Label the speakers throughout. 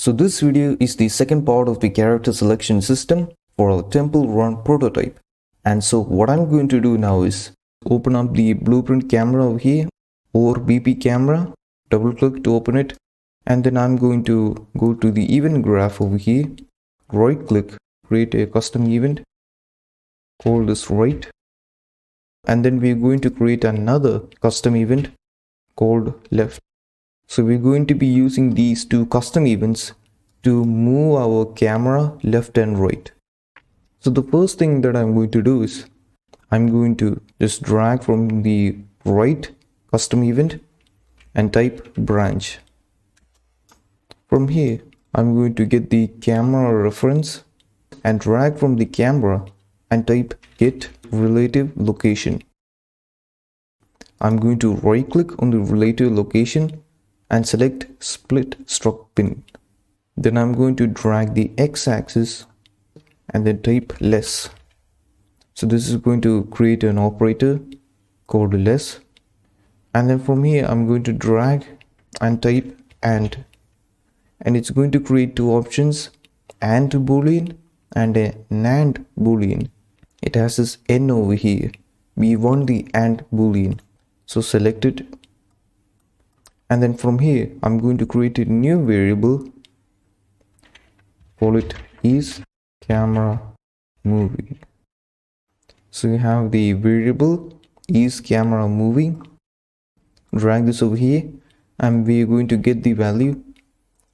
Speaker 1: So this video is the second part of the character selection system for our Temple Run prototype. And so what I'm going to do now is open up the blueprint camera over here or BP camera, double click to open it, and then I'm going to go to the event graph over here, right click, create a custom event, call this right, and then we're going to create another custom event called left. So we're going to be using these two custom events to move our camera left and right. So the first thing that I'm going to do is I'm going to just drag from the right custom event and type branch. From here, I'm going to get the camera reference and drag from the camera and type get relative location. I'm going to right click on the relative location and select split struct pin. Then I'm going to drag the x-axis and then type less. So this is going to create an operator called less. And then from here I'm going to drag and type and it's going to create two options, AND boolean and a NAND boolean. It has this N over here. We want the AND boolean. So select it. And then from here, I'm going to create a new variable, call it is camera moving. So you have the variable is camera moving, drag this over here, and we're going to get the value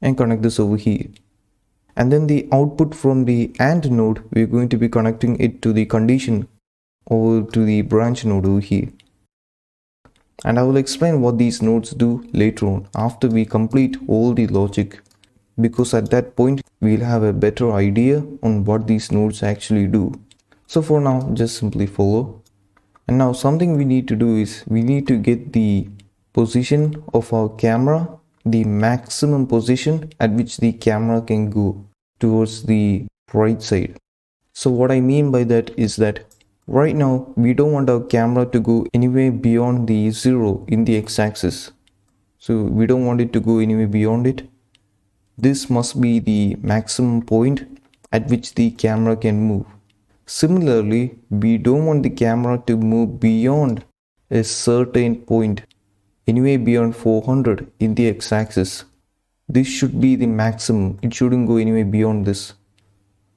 Speaker 1: and connect this over here. And then the output from the AND node, we're going to be connecting it to the condition over to the branch node over here. And I will explain what these nodes do later on after we complete all the logic, because at that point we'll have a better idea on what these nodes actually do. So for now, just simply follow. And now something we need to do is we need to get the position of our camera, the maximum position at which the camera can go towards the right side. So what I mean by that is that right now, we don't want our camera to go anywhere beyond the 0 in the x-axis. So we don't want it to go anywhere beyond it. This must be the maximum point at which the camera can move. Similarly, we don't want the camera to move beyond a certain point, anywhere beyond 400 in the x-axis. This should be the maximum. It shouldn't go anywhere beyond this.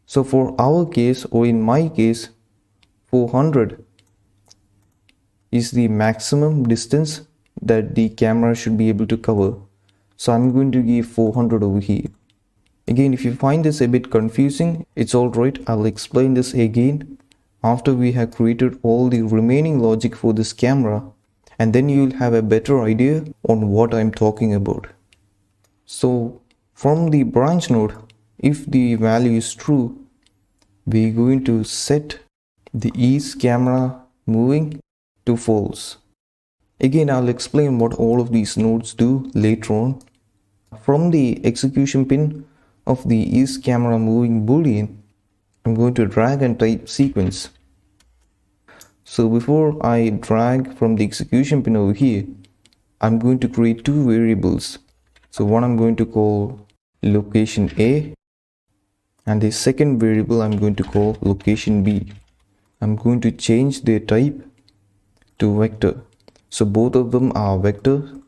Speaker 1: So for our case, or in my case, 400 is the maximum distance that the camera should be able to cover. So I'm going to give 400 over here. Again, if you find this a bit confusing, it's alright. I'll explain this again after we have created all the remaining logic for this camera, and then you'll have a better idea on what I'm talking about. So from the branch node, if the value is true, we're going to set the is camera moving to false. Again, I'll explain what all of these nodes do later on. From the execution pin of the is camera moving boolean, I'm going to drag and type sequence. So before I drag from the execution pin over here, I'm going to create two variables. So one I'm going to call location A, and the second variable I'm going to call location B. I'm going to change their type to vector. So both of them are vectors.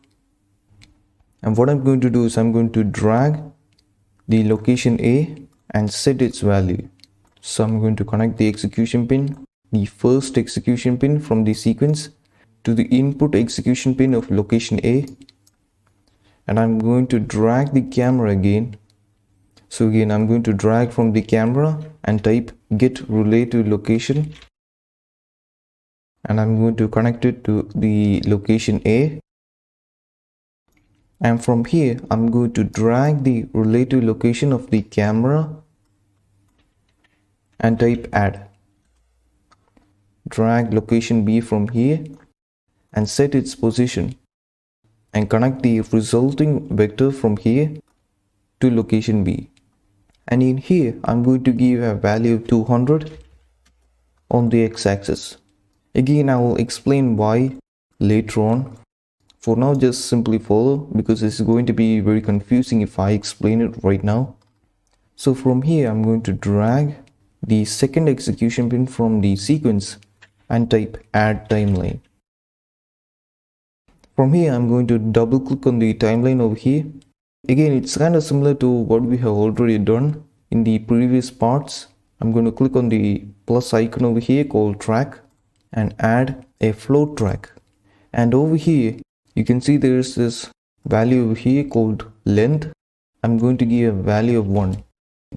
Speaker 1: And what I'm going to do is I'm going to drag the location A and set its value. So I'm going to connect the execution pin, the first execution pin from the sequence, to the input execution pin of location A. And I'm going to drag the camera again. So again, I'm going to drag from the camera and type get relative location. And I'm going to connect it to the location A. And from here, I'm going to drag the relative location of the camera and type add. Drag location B from here and set its position. And connect the resulting vector from here to location B. And in here, I'm going to give a value of 200 on the x-axis. Again, I will explain why later on. For now, just simply follow, because it's going to be very confusing if I explain it right now. So from here, I'm going to drag the second execution pin from the sequence and type add timeline. From here, I'm going to double click on the timeline over here. Again, it's kind of similar to what we have already done in the previous parts. I'm going to click on the plus icon over here called track and add a float track. And over here, you can see there is this value over here called length. I'm going to give a value of 1.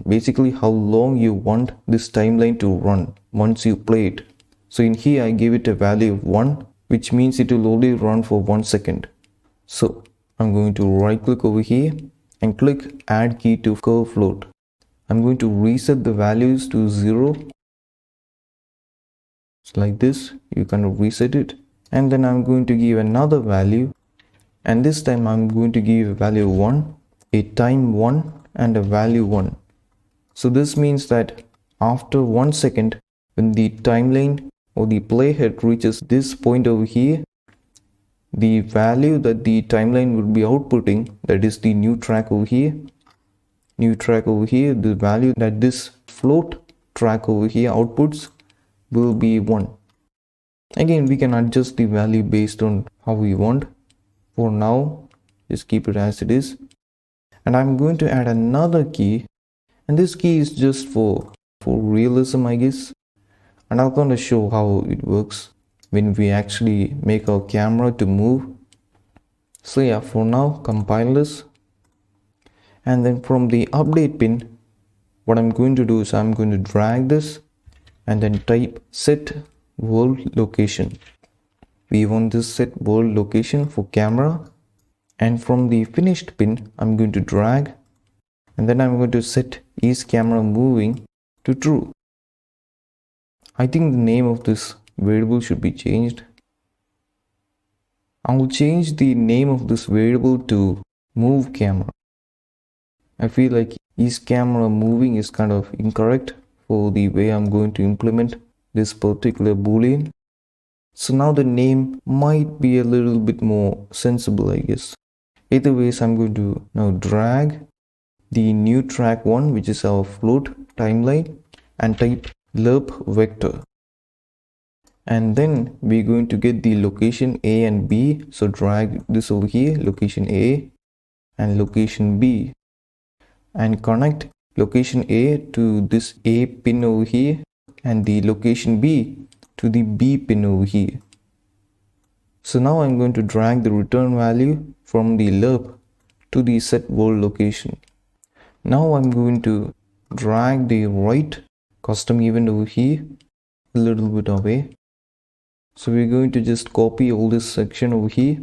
Speaker 1: Basically, how long you want this timeline to run once you play it. So in here, I give it a value of 1, which means it will only run for 1 second. So I'm going to right click over here and click add key to curve float. I'm going to reset the values to 0. It's like this, you kind of reset it. And then I'm going to give another value. And this time I'm going to give a value 1, a time 1 and a value 1. So this means that after 1 second, when the timeline or the playhead reaches this point over here, the value that the timeline will be outputting, that is the new track over here, the value that this float track over here outputs will be 1. Again, we can adjust the value based on how we want. For now, just keep it as it is. And I'm going to add another key, and this key is just for realism, I guess. And I'm going to show how it works when we actually make our camera to move. So yeah, for now, compile this. And then from the update pin, what I'm going to do is I'm going to drag this and then type set world location. We want this set world location for camera. And from the finished pin, I'm going to drag and then I'm going to set is camera moving to true. I think the name of this variable should be changed. I will change the name of this variable to move camera. I feel like is camera moving is kind of incorrect for the way I'm going to implement this particular boolean. So now the name might be a little bit more sensible, I guess. Either ways, I'm going to now drag the new track 1, which is our float timeline, and type lerp vector. And then we're going to get the location A and B. So drag this over here, location A and location B, and connect location A to this A pin over here and the location B to the B pin over here. So now I'm going to drag the return value from the lerp to the set world location. Now I'm going to drag the right custom event over here a little bit away. So we're going to just copy all this section over here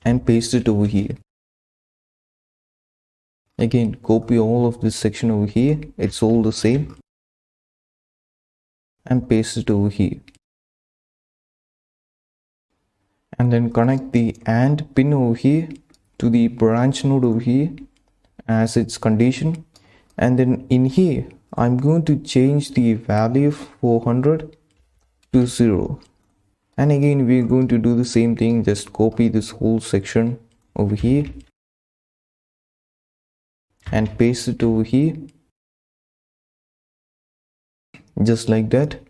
Speaker 1: and paste it over here. Again, copy all of this section over here, it's all the same, and paste it over here. And then connect the AND pin over here to the branch node over here as its condition. And then in here, I'm going to change the value of 400 to 0. And again, we're going to do the same thing, just copy this whole section over here and paste it over here, just like that.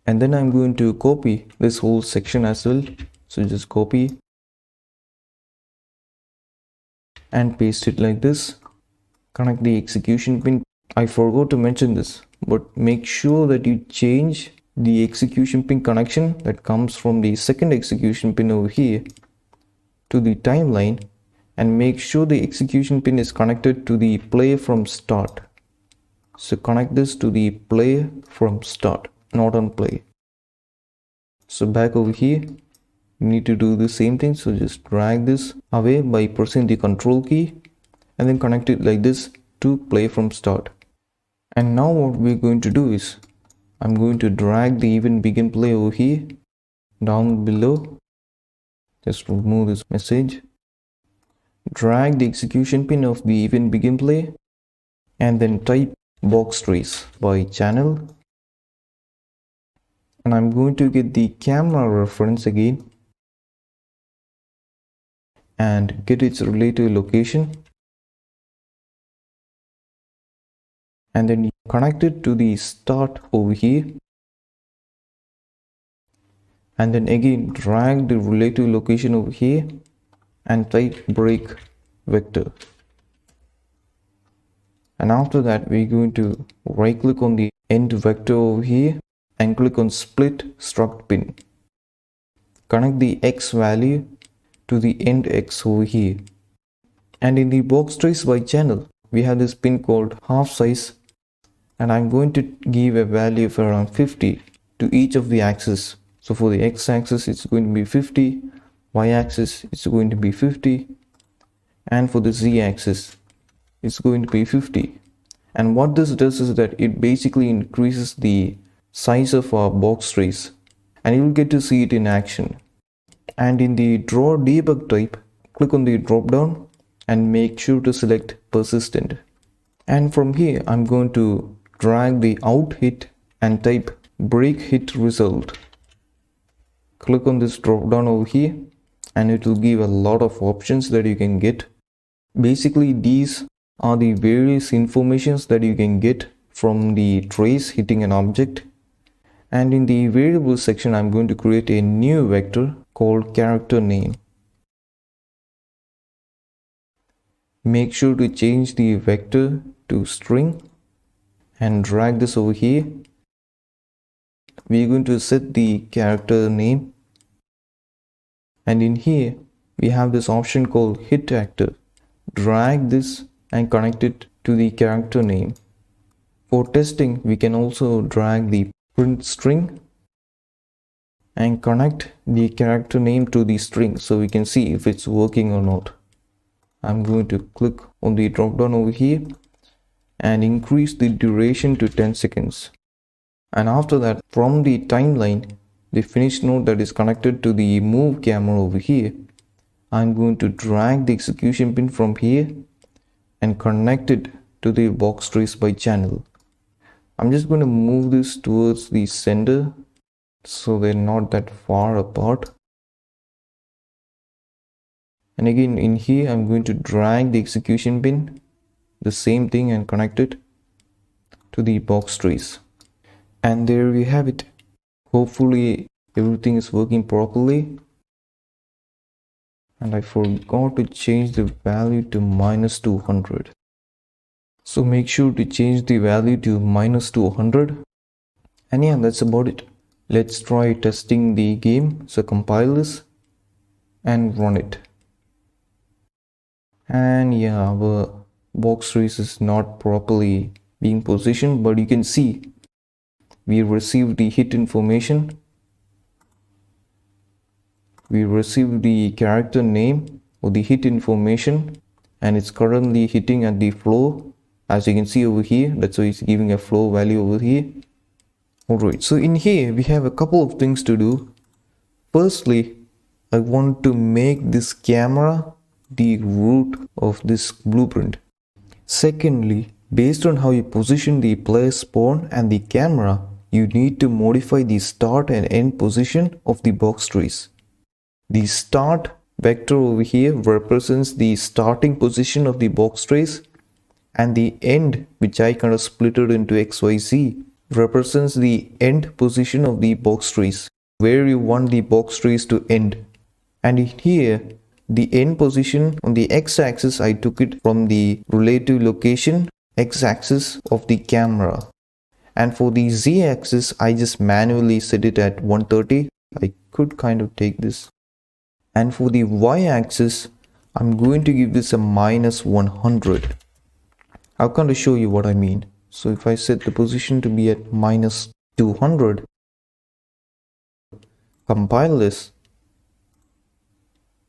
Speaker 1: And then I'm going to copy this whole section as well. So just copy and paste it like this. Connect the execution pin. I forgot to mention this, but make sure that you change the execution pin connection that comes from the second execution pin over here to the timeline, and make sure the execution pin is connected to the play from start. So connect this to the play from start, not on play. So back over here, you need to do the same thing. So just drag this away by pressing the control key and then connect it like this to play from start. And now what we're going to do is I'm going to drag the event begin play over here down below. Just remove this message. Drag the execution pin of the event begin play and then type box trace by channel. And I'm going to get the camera reference again. and get its relative location, and then connect it to the start over here, and then again drag the relative location over here and type break vector. And after that, we're going to right click on the end vector over here and click on split struct pin. Connect the X value to the end X over here. And in the box trace by channel, we have this pin called half size, and I'm going to give a value of around 50 to each of the axes. So for the X axis, it's going to be 50, Y axis, it's going to be 50, and for the Z axis, it's going to be 50. And what this does is that it basically increases the size of our box trace, and you'll get to see it in action. And in the draw debug type, click on the drop down and make sure to select persistent. And from here, I'm going to drag the out hit and type break hit result. Click on this drop down over here and it will give a lot of options that you can get. Basically, these are the various informations that you can get from the trace hitting an object. And in the variable section, I'm going to create a new vector called character name. Make sure to change the vector to string and drag this over here. We're going to set the character name, and in here we have this option called hit active. Drag this and connect it to the character name. For testing, we can also drag the print string and connect the character name to the string so we can see if it's working or not. I'm going to click on the drop down over here and increase the duration to 10 seconds. And after that, from the timeline, the finish node that is connected to the move camera over here, I'm going to drag the execution pin from here and connect it to the box trace by channel. I'm just going to move this towards the center so they're not that far apart. And again, in here, I'm going to drag the execution pin, the same thing, and connect it to the box trace. And there we have it. Hopefully everything is working properly. And I forgot to change the value to -200. So make sure to change the value to -200. And yeah, that's about it. Let's try testing the game. So compile this and run it. And yeah, our box trace is not properly being positioned, but you can see we received the hit information. We received the character name or the hit information, and it's currently hitting at the flow, as you can see over here. That's why it's giving a flow value over here. Alright, so in here we have a couple of things to do. Firstly, I want to make this camera the root of this blueprint. Secondly, based on how you position the player spawn and the camera, you need to modify the start and end position of the box trace. The start vector over here represents the starting position of the box trace, and the end, which I kind of split it into XYZ, represents the end position of the box trace, where you want the box trace to end. And in here, the end position on the x-axis, I took it from the relative location x-axis of the camera. And for the z-axis, I just manually set it at 130. I could kind of take this. And for the y-axis, I'm going to give this a -100. I'll kind of show you what I mean. So if I set the position to be at -200, compile this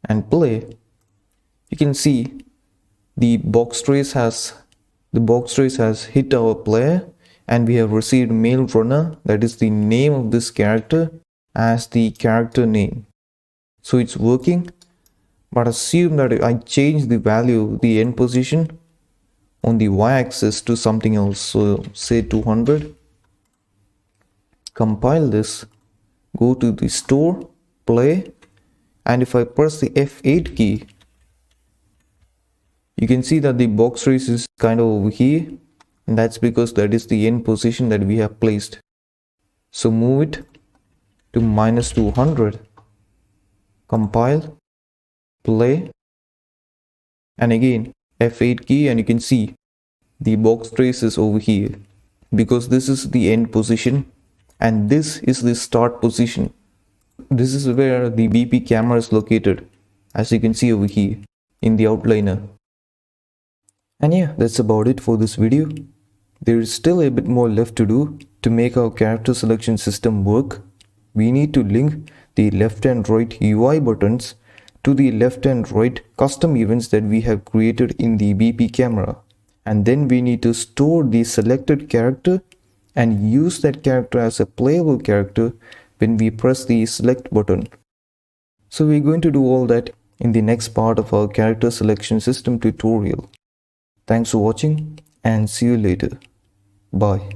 Speaker 1: and play, you can see the box trace has hit our player, and we have received male runner, that is the name of this character, as the character name. So it's working, but assume that I change the value, the end position on the y-axis to something else. So say 200. Compile this, go to the store, play, and if I press the F8 key, You can see that the box trace is kind of over here, and that's because that is the end position that we have placed. So move it to -200, compile, play, and again F8 key, and you can see the box trace is over here because this is the end position and this is the start position. This is where the BP camera is located, as you can see over here in the outliner. And yeah, that's about it for this video. There is still a bit more left to do to make our character selection system work. We need to link the left and right UI buttons to the left and right custom events that we have created in the BP camera. And then we need to store the selected character and use that character as a playable character when we press the select button. So we're going to do all that in the next part of our character selection system tutorial. Thanks for watching and see you later. Bye.